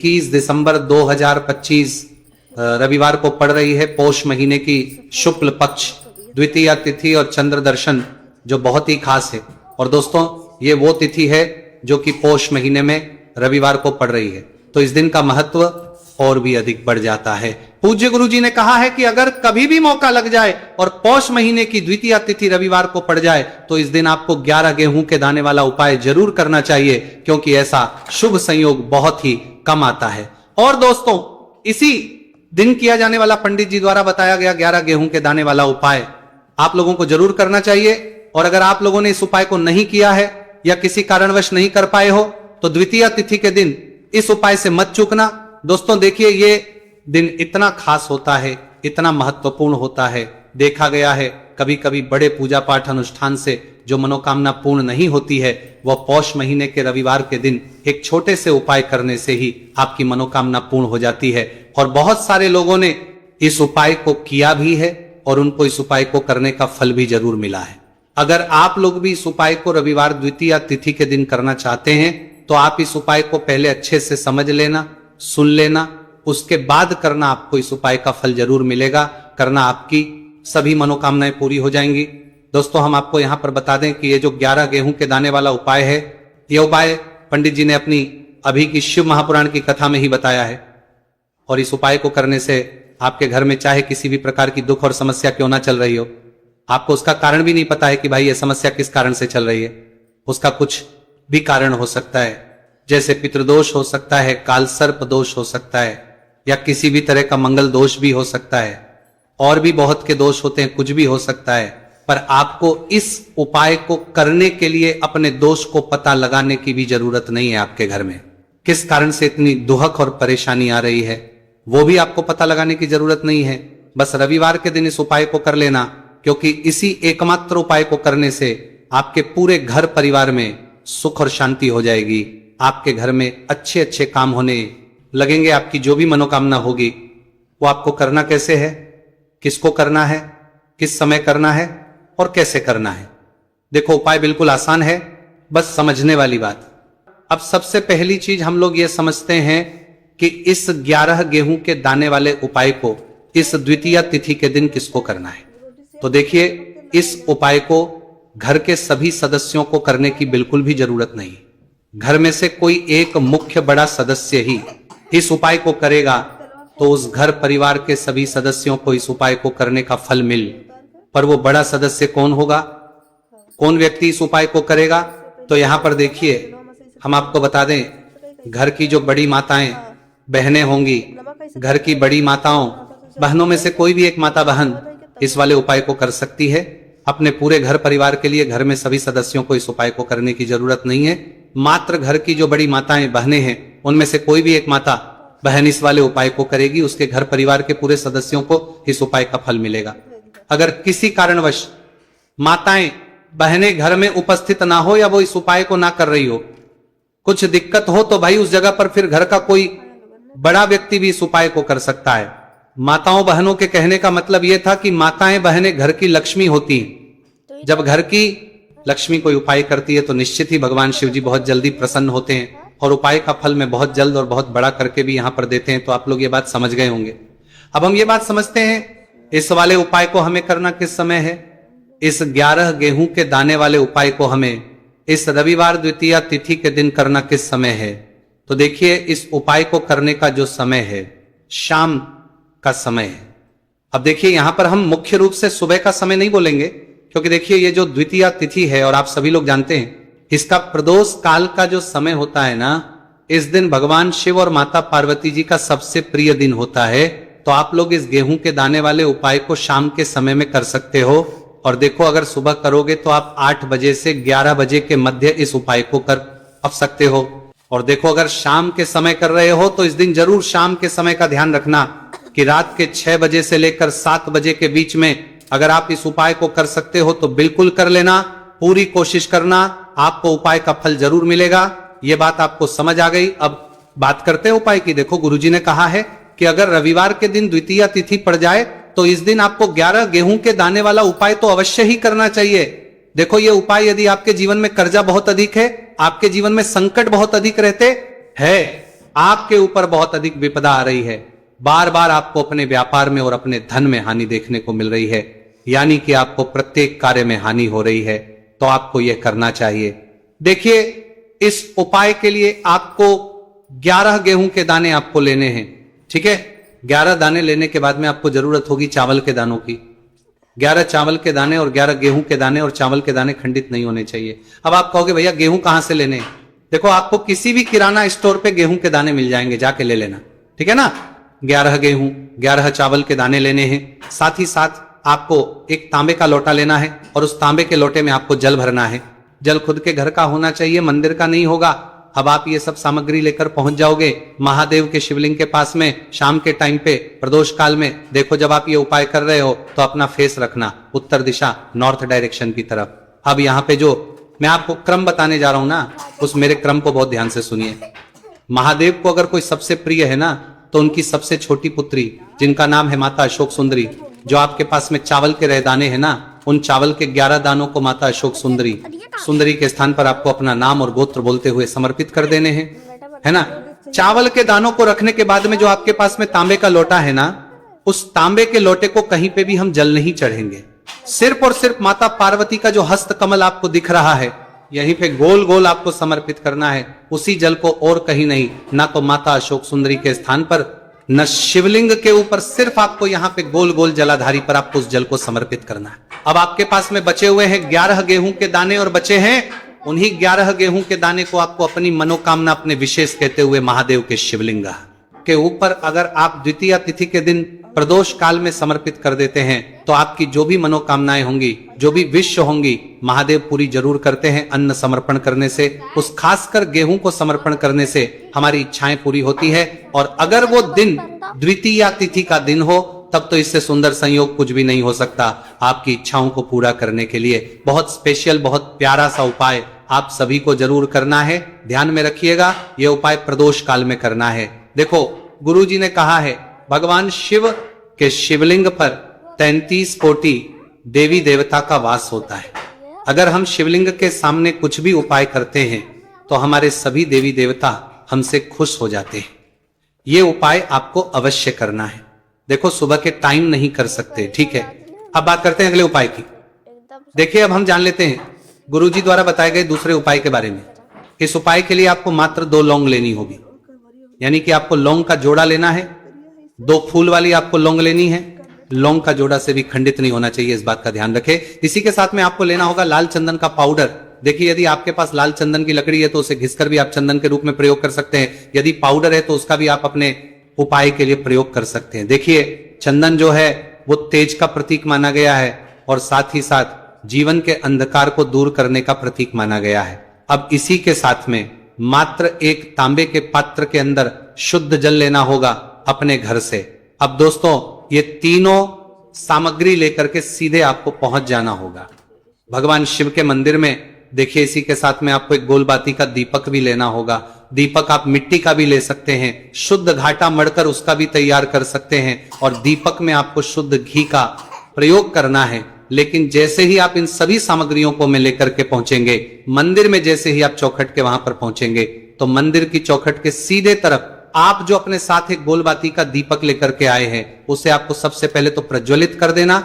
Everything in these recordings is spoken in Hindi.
दिसंबर 2025 रविवार को पड़ रही है। पौष महीने की शुक्ल पक्ष द्वितीया तिथि और चंद्र दर्शन जो बहुत ही खास है। और दोस्तों ये वो तिथि है जो कि पौष महीने में रविवार को पड़ रही है, तो इस दिन का महत्व और भी अधिक बढ़ जाता है। पूज्य गुरु जी ने कहा है कि अगर कभी भी मौका लग जाए और पौष महीने की द्वितीया तिथि रविवार को पड़ जाए तो इस दिन आपको 11 गेहूं के दाने वाला उपाय जरूर करना चाहिए, क्योंकि ऐसा शुभ संयोग बहुत ही कम आता है। और दोस्तों इसी दिन किया जाने वाला पंडित जी द्वारा बताया गया 11 गेहूं के दाने वाला उपाय आप लोगों को जरूर करना चाहिए। और अगर आप लोगों ने इस उपाय को नहीं किया है या किसी कारणवश नहीं कर पाए हो तो द्वितीया तिथि के दिन इस उपाय से मत चूकना। दोस्तों देखिए ये दिन इतना खास होता है, इतना महत्वपूर्ण होता है। देखा गया है कभी कभी बड़े पूजा पाठ अनुष्ठान से जो मनोकामना पूर्ण नहीं होती है वह पौष महीने के रविवार के दिन एक छोटे से उपाय करने से ही आपकी मनोकामना पूर्ण हो जाती है। और बहुत सारे लोगों ने इस उपाय को किया भी है और उनको इस उपाय को करने का फल भी जरूर मिला है। अगर आप लोग भी इस उपाय को रविवार द्वितीया तिथि के दिन करना चाहते हैं तो आप इस उपाय को पहले अच्छे से समझ लेना, सुन लेना, उसके बाद करना। आपको इस उपाय का फल जरूर मिलेगा, करना आपकी सभी मनोकामनाएं पूरी हो जाएंगी। दोस्तों हम आपको यहां पर बता दें कि ये जो 11 गेहूं के दाने वाला उपाय है, यह उपाय पंडित जी ने अपनी अभी की शिव महापुराण की कथा में ही बताया है। और इस उपाय को करने से आपके घर में चाहे किसी भी प्रकार की दुख और समस्या क्यों ना चल रही हो, आपको उसका कारण भी नहीं पता है कि भाई ये समस्या किस कारण से चल रही है, उसका कुछ भी कारण हो सकता है। जैसे पितृदोष हो सकता है, काल सर्प दोष हो सकता है, या किसी भी तरह का मंगल दोष भी हो सकता है, और भी बहुत के दोष होते हैं, कुछ भी हो सकता है। पर आपको इस उपाय को करने के लिए अपने दोष को पता लगाने की भी जरूरत नहीं है। आपके घर में किस कारण से इतनी दुहक और परेशानी आ रही है वो भी आपको पता लगाने की जरूरत नहीं है। बस रविवार के दिन इस उपाय को कर लेना, क्योंकि इसी एकमात्र उपाय को करने से आपके पूरे घर परिवार में सुख और शांति हो जाएगी। आपके घर में अच्छे अच्छे काम होने लगेंगे। आपकी जो भी मनोकामना होगी वो आपको करना कैसे है, किसको करना है, किस समय करना है और कैसे करना है। देखो उपाय बिल्कुल आसान है, बस समझने वाली बात। अब सबसे पहली चीज हम लोग ये समझते हैं कि इस 11 गेहूं के दाने वाले उपाय को इस द्वितीया तिथि के दिन किसको करना है। तो देखिए इस उपाय को घर के सभी सदस्यों को करने की बिल्कुल भी जरूरत नहीं। घर में से कोई एक मुख्य बड़ा सदस्य ही इस उपाय को करेगा तो उस घर परिवार के सभी सदस्यों को इस उपाय को करने का फल मिल। पर वो बड़ा सदस्य कौन होगा, कौन व्यक्ति इस उपाय को करेगा, तो यहां पर देखिए हम आपको बता दें, घर की जो बड़ी माताएं बहनें होंगी, घर की बड़ी माताओं बहनों में से कोई भी एक माता बहन इस वाले उपाय को कर सकती है। अपने पूरे घर परिवार के लिए घर में सभी सदस्यों को इस उपाय को करने की जरूरत नहीं है। मात्र घर की जो बड़ी माताएं बहनें हैं उनमें से कोई भी एक माता बहन इस वाले उपाय को करेगी, उसके घर परिवार के पूरे सदस्यों को इस उपाय का फल मिलेगा। अगर किसी कारणवश माताएं बहनें घर में उपस्थित ना हो या वो इस उपाय को ना कर रही हो, कुछ दिक्कत हो, तो भाई उस जगह पर फिर घर का कोई बड़ा व्यक्ति भी इस उपाय को कर सकता है। माताओं बहनों के कहने का मतलब यह था कि माताएं बहनें घर की लक्ष्मी होती हैं। जब घर की लक्ष्मी कोई उपाय करती है तो निश्चित ही भगवान शिव जी बहुत जल्दी प्रसन्न होते हैं और उपाय का फल में बहुत जल्द और बहुत बड़ा करके भी यहां पर देते हैं। तो आप लोग ये बात समझ गए होंगे। अब हम ये बात समझते हैं इस वाले उपाय को हमें करना किस समय है। इस 11 गेहूं के दाने वाले उपाय को हमें इस रविवार द्वितीया तिथि के दिन करना किस समय है। तो देखिए इस उपाय को करने का जो समय है शाम का समय है। अब देखिए यहां पर हम मुख्य रूप से सुबह का समय नहीं बोलेंगे, क्योंकि देखिए ये जो द्वितीया तिथि है और आप सभी लोग जानते हैं इसका प्रदोष काल का जो समय होता है ना, इस दिन भगवान शिव और माता पार्वती जी का सबसे प्रिय दिन होता है। तो आप लोग इस गेहूं के दाने वाले उपाय को शाम के समय में कर सकते हो। और देखो अगर सुबह करोगे तो आप 8 बजे से 11 बजे के मध्य इस उपाय को कर सकते हो। और देखो अगर शाम के समय कर रहे हो तो इस दिन जरूर शाम के समय का ध्यान रखना कि रात के 6 बजे से लेकर 7 बजे के बीच में अगर आप इस उपाय को कर सकते हो तो बिल्कुल कर लेना। पूरी कोशिश करना, आपको उपाय का फल जरूर मिलेगा। ये बात आपको समझ आ गई। अब बात करते हैं उपाय की। देखो गुरुजी ने कहा है कि अगर रविवार के दिन द्वितीया तिथि पड़ जाए तो इस दिन आपको 11 गेहूं के दाने वाला उपाय तो अवश्य ही करना चाहिए। देखो ये उपाय यदि आपके जीवन में कर्जा बहुत अधिक है, आपके जीवन में संकट बहुत अधिक रहते हैं, आपके ऊपर बहुत अधिक विपदा आ रही है, बार बार आपको अपने व्यापार में और अपने धन में हानि देखने को मिल रही है, यानी कि आपको प्रत्येक कार्य में हानि हो रही है, तो आपको यह करना चाहिए। देखिए, इस उपाय के लिए आपको 11 गेहूं के दाने आपको लेने हैं, ठीक है। 11 दाने लेने के बाद में आपको जरूरत होगी चावल के दानों की। 11 चावल के दाने और 11 गेहूं के दाने, और चावल के दाने खंडित नहीं होने चाहिए। अब आप कहोगे भैया गेहूं कहां से लेने? देखो, आपको किसी भी किराना स्टोर पे गेहूं के दाने मिल जाएंगे, जाके ले लेना, ठीक है ना। 11 गेहूं, 11 चावल के दाने लेने हैं। साथ ही साथ आपको एक तांबे का लोटा लेना है, और उस तांबे के लोटे में आपको जल भरना है। जल खुद के घर का होना चाहिए, मंदिर का नहीं होगा। अब आप ये सब सामग्री लेकर पहुंच जाओगे महादेव के शिवलिंग के पास में शाम के टाइम पे प्रदोष काल में। देखो, जब आप ये उपाय कर रहे हो तो अपना फेस रखना उत्तर दिशा, नॉर्थ डायरेक्शन की तरफ। अब यहाँ पे जो मैं आपको क्रम बताने जा रहा हूं ना, उस मेरे क्रम को बहुत ध्यान से सुनिए। महादेव को अगर कोई सबसे प्रिय है ना, तो उनकी सबसे छोटी पुत्री, जिनका नाम है माता अशोक सुंदरी, जो आपके पास में चावल के रह दाने हैं ना, उन चावल के 11 दानों को माता अशोक सुंदरी के स्थान पर आपको अपना नाम और गोत्र बोलते हुए समर्पित कर देने हैं, है ना। चावल के दानों को रखने के बाद में जो आपके पास में तांबे का लोटा है ना, उस तांबे के लोटे को कहीं पे भी हम जल नहीं चढ़ेंगे। सिर्फ और सिर्फ माता पार्वती का जो हस्त कमल आपको दिख रहा है, यहीं पे गोल गोल आपको समर्पित करना है, उसी जल को, और कहीं नहीं। ना तो माता अशोक सुंदरी के स्थान पर, न शिवलिंग के ऊपर, सिर्फ आपको यहाँ पे गोल गोल जलाधारी पर आपको उस जल को समर्पित करना है। अब आपके पास में बचे हुए हैं 11 गेहूं के दाने, और बचे हैं उन्हीं 11 गेहूं के दाने को आपको अपनी मनोकामना, अपने विशेष कहते हुए महादेव के शिवलिंग के ऊपर अगर आप द्वितीया तिथि के दिन प्रदोष काल में समर्पित कर देते हैं, तो आपकी जो भी मनोकामनाएं होंगी, जो भी विश होंगी, महादेव पूरी जरूर करते हैं। अन्न समर्पण करने से, उस खासकर गेहूं को समर्पण करने से हमारी इच्छाएं पूरी होती है। और अगर वो दिन द्वितीया तिथि का दिन हो, तब तो इससे सुंदर संयोग कुछ भी नहीं हो सकता। आपकी इच्छाओं को पूरा करने के लिए बहुत स्पेशल, बहुत प्यारा सा उपाय आप सभी को जरूर करना है। ध्यान में रखिएगा, ये उपाय प्रदोष काल में करना है। देखो, गुरुजी ने कहा है, भगवान शिव के शिवलिंग पर 33 कोटि देवी देवता का वास होता है। अगर हम शिवलिंग के सामने कुछ भी उपाय करते हैं, तो हमारे सभी देवी देवता हमसे खुश हो जाते हैं। ये उपाय आपको अवश्य करना है। देखो, सुबह के टाइम नहीं कर सकते, ठीक है। अब बात करते हैं अगले उपाय की। देखिए, अब हम जान लेते हैं गुरुजी द्वारा बताए गए दूसरे उपाय के बारे में। इस उपाय के लिए आपको मात्र 2 लौंग लेनी होगी, यानी कि आपको लौंग का जोड़ा लेना है। 2 फूल वाली आपको लौंग लेनी है। लौंग का जोड़ा से भी खंडित नहीं होना चाहिए, इस बात का ध्यान रखें। इसी के साथ में आपको लेना होगा लाल चंदन का पाउडर। देखिए, यदि आपके पास लाल चंदन की लकड़ी है तो उसे घिसकर भी आप चंदन के रूप में प्रयोग कर सकते हैं। यदि पाउडर है तो उसका भी आप अपने उपाय के लिए प्रयोग कर सकते हैं। देखिए, चंदन जो है वो तेज का प्रतीक माना गया है, और साथ ही साथ जीवन के अंधकार को दूर करने का प्रतीक माना गया है। अब इसी के साथ में मात्र एक तांबे के पात्र के अंदर शुद्ध जल लेना होगा अपने घर से। अब दोस्तों, ये तीनों सामग्री लेकर के सीधे आपको पहुंच जाना होगा भगवान शिव के मंदिर में। देखिए, इसी के साथ में आपको एक गोलबाती का दीपक भी लेना होगा। दीपक आप मिट्टी का भी ले सकते हैं, शुद्ध घाटा मढ़कर उसका भी तैयार कर सकते हैं, और दीपक में आपको शुद्ध घी का प्रयोग करना है। लेकिन जैसे ही आप इन सभी सामग्रियों को में लेकर के पहुंचेंगे मंदिर में, जैसे ही आप चौखट के वहां पर पहुंचेंगे, तो मंदिर की चौखट के सीधे तरफ आप जो अपने साथ एक गोलबाती का दीपक लेकर के आए हैं, उसे आपको सबसे पहले तो प्रज्वलित कर देना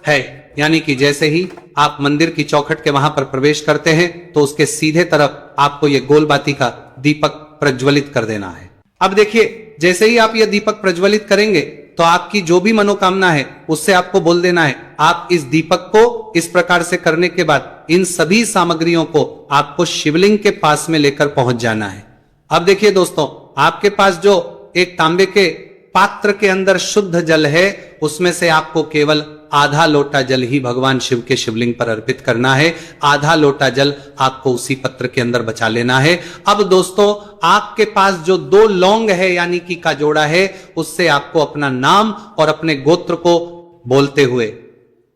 है। यानी कि जैसे ही आप मंदिर की चौखट के वहां पर प्रवेश करते हैं, तो उसके सीधे तरफ आपको ये गोलबाती का दीपक प्रज्वलित कर देना है। अब देखिए, जैसे ही आप ये दीपक प्रज्वलित करेंगे, तो आपकी जो भी मनोकामना है उससे आपको बोल देना है। आप इस दीपक को इस प्रकार से करने के बाद इन सभी सामग्रियों को आपको शिवलिंग के पास में लेकर पहुंच जाना है। अब देखिए दोस्तों, आपके पास जो एक तांबे के पात्र के अंदर शुद्ध जल है, उसमें से आपको केवल आधा लोटा जल ही भगवान शिव के शिवलिंग पर अर्पित करना है। आधा लोटा जल आपको उसी पत्र के अंदर बचा लेना है। अब दोस्तों, आपके पास जो 2 लौंग है, यानी कि का जोड़ा है, उससे आपको अपना नाम और अपने गोत्र को बोलते हुए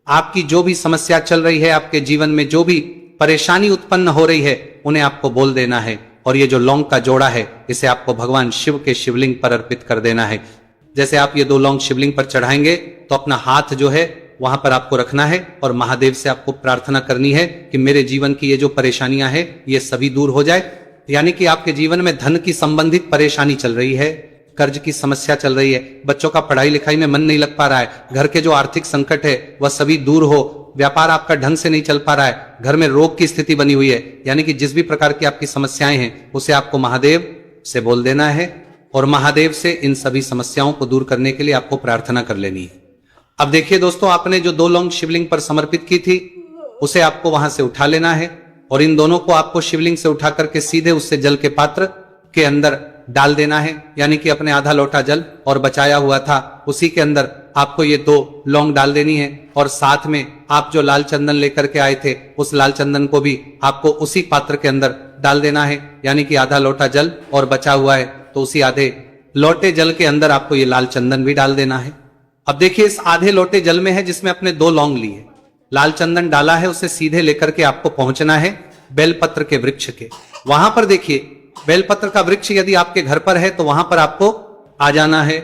आपकी जो भी समस्या चल रही है, आपके जीवन में जो भी परेशानी उत्पन्न हो रही है, उन्हें आपको बोल देना है। और ये जो लौंग का जोड़ा है, इसे आपको भगवान शिव के शिवलिंग पर अर्पित कर देना है। जैसे आप ये 2 लौंग शिवलिंग पर चढ़ाएंगे, तो अपना हाथ जो है वहां पर आपको रखना है, और महादेव से आपको प्रार्थना करनी है कि मेरे जीवन की ये जो परेशानियां हैं, ये सभी दूर हो जाए। यानी कि आपके जीवन में धन की संबंधित परेशानी चल रही है, कर्ज की समस्या चल रही है, बच्चों का पढ़ाई लिखाई में मन नहीं लग पा रहा है, घर के जो आर्थिक संकट है वह सभी दूर हो, व्यापार आपका ढंग से नहीं चल पा रहा है, घर में रोग की स्थिति बनी हुई है, यानी कि जिस भी प्रकार की आपकी समस्याएं हैं उसे आपको महादेव से बोल देना है और महादेव से इन सभी समस्याओं को दूर करने के लिए आपको प्रार्थना कर लेनी है। अब देखिए दोस्तों, आपने जो 2 लौंग शिवलिंग पर समर्पित की थी उसे आपको वहां से उठा लेना है और इन दोनों को आपको शिवलिंग से उठा करके सीधे उससे जल के पात्र के अंदर डाल देना है, यानी कि अपने आधा लोटा जल और बचाया हुआ था उसी के अंदर आपको ये 2 लौंग डाल देनी है और साथ में आप जो लाल चंदन लेकर के आए थे उस लाल चंदन को भी आपको उसी पात्र के अंदर डाल देना है, यानी कि आधा लोटा जल और बचा हुआ है तो उसी आधे लोटे जल के अंदर आपको ये लाल चंदन भी डाल देना है। अब देखिए, इस आधे लोटे जल में है जिसमें अपने 2 लौंग लिए, लाल चंदन डाला है, उसे सीधे लेकर के आपको पहुंचना है बेलपत्र के वृक्ष के। वहां पर देखिए, बेलपत्र का वृक्ष यदि आपके घर पर है तो वहां पर आपको आ जाना है,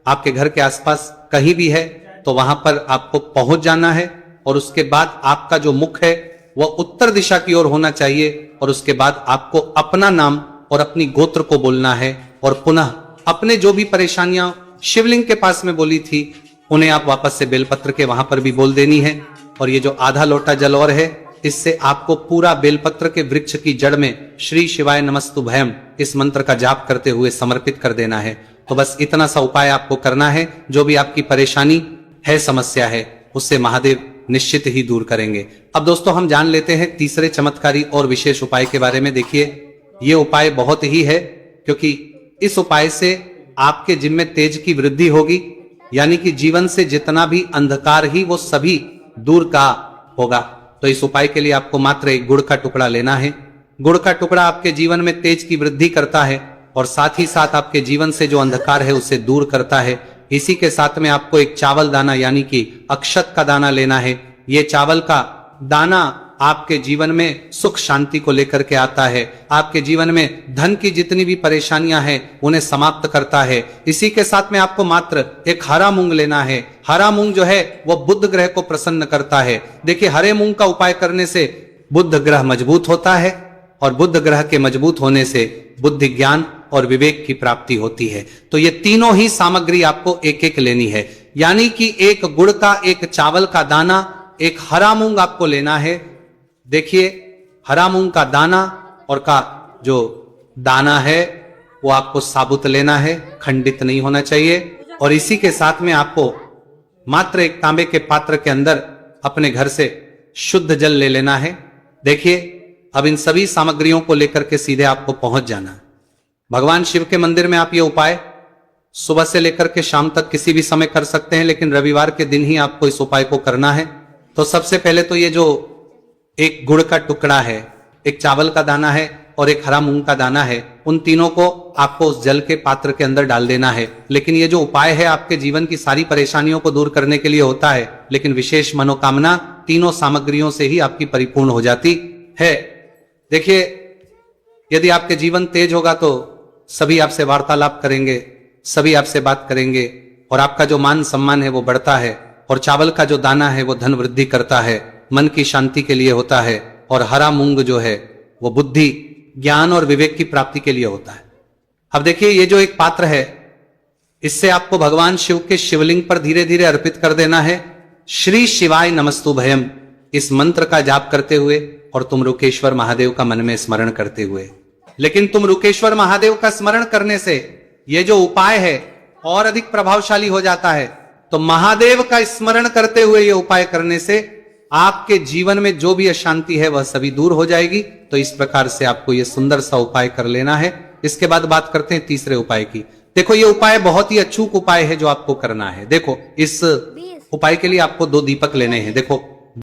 आपके घर के आसपास कहीं भी है तो वहां पर आपको पहुंच जाना है और उसके बाद आपका जो मुख है वह उत्तर दिशा की ओर होना चाहिए और उसके बाद आपको अपना नाम और अपनी गोत्र को बोलना है और पुनः अपने जो भी परेशानियां शिवलिंग के पास में बोली थी उन्हें आप वापस से बेलपत्र के वहां पर भी बोल देनी है। और ये जो आधा लोटा जल और है इससे आपको पूरा बेलपत्र के वृक्ष की जड़ में श्री शिवाय नमस्तुभयम इस मंत्र का जाप करते हुए समर्पित कर देना है। तो बस इतना सा उपाय आपको करना है, जो भी आपकी परेशानी है, समस्या है, उससे महादेव निश्चित ही दूर करेंगे। अब दोस्तों हम जान लेते हैं तीसरे चमत्कारी और विशेष उपाय के बारे में। देखिए, ये उपाय बहुत ही है क्योंकि इस उपाय से आपके जिम में तेज की वृद्धि होगी, यानी कि जीवन से जितना भी अंधकार ही वो सभी दूर का होगा। तो इस उपाय के लिए आपको मात्र एक गुड़ का टुकड़ा लेना है। गुड़ का टुकड़ा आपके जीवन में तेज की वृद्धि करता है और साथ ही साथ आपके जीवन से जो अंधकार है उसे दूर करता है। इसी के साथ में आपको एक चावल दाना यानी कि अक्षत का दाना लेना है। ये चावल का दाना आपके जीवन में सुख शांति को लेकर के आता है, आपके जीवन में धन की जितनी भी परेशानियां हैं उन्हें समाप्त करता है। इसी के साथ में आपको मात्र एक हरा मूंग लेना है। हरा मूंग जो है वह बुध ग्रह को प्रसन्न करता है। देखिए, हरे मूंग का उपाय करने से बुध ग्रह मजबूत होता है और बुध ग्रह के मजबूत होने से बुद्धि, ज्ञान और विवेक की प्राप्ति होती है। तो ये तीनों ही सामग्री आपको एक एक लेनी है, यानी कि एक गुड़ का, एक चावल का दाना, एक हरा मूंग आपको लेना है। देखिए, हरा मूंग का दाना और का जो दाना है वो आपको साबुत लेना है, खंडित नहीं होना चाहिए। और इसी के साथ में आपको मात्र एक तांबे के पात्र के अंदर अपने घर से शुद्ध जल ले लेना है। देखिए, अब इन सभी सामग्रियों को लेकर के सीधे आपको पहुंच जाना है भगवान शिव के मंदिर में। आप ये उपाय सुबह से लेकर के शाम तक किसी भी समय कर सकते हैं, लेकिन रविवार के दिन ही आपको इस उपाय को करना है। तो सबसे पहले तो ये जो एक गुड़ का टुकड़ा है, एक चावल का दाना है और एक हरा मूंग का दाना है, उन तीनों को आपको उस जल के पात्र के अंदर डाल देना है। लेकिन ये जो उपाय है आपके जीवन की सारी परेशानियों को दूर करने के लिए होता है, लेकिन विशेष मनोकामना तीनों सामग्रियों से ही आपकी परिपूर्ण हो जाती है। देखिए, यदि आपके जीवन तेज होगा तो सभी आपसे वार्तालाप करेंगे, सभी आपसे बात करेंगे और आपका जो मान सम्मान है वो बढ़ता है। और चावल का जो दाना है वो धन वृद्धि करता है, मन की शांति के लिए होता है। और हरा मूंग जो है वो बुद्धि, ज्ञान और विवेक की प्राप्ति के लिए होता है। अब देखिए, ये जो एक पात्र है इससे आपको भगवान शिव के शिवलिंग पर धीरे धीरे अर्पित कर देना है श्री शिवाय नमस्तुभयम इस मंत्र का जाप करते हुए और तुम रुकेश्वर महादेव का मन में स्मरण करते हुए। लेकिन तुम रुकेश्वर महादेव का स्मरण करने से ये जो उपाय है और अधिक प्रभावशाली हो जाता है। तो महादेव का स्मरण करते हुए ये उपाय करने से आपके जीवन में जो भी अशांति है वह सभी दूर हो जाएगी। तो इस प्रकार से आपको ये सुंदर सा उपाय कर लेना है। इसके बाद बात करते हैं तीसरे उपाय की। देखो, ये उपाय बहुत ही अचूक उपाय है जो आपको करना है। देखो, इस उपाय के लिए आपको 2 दीपक लेने हैं। देखो,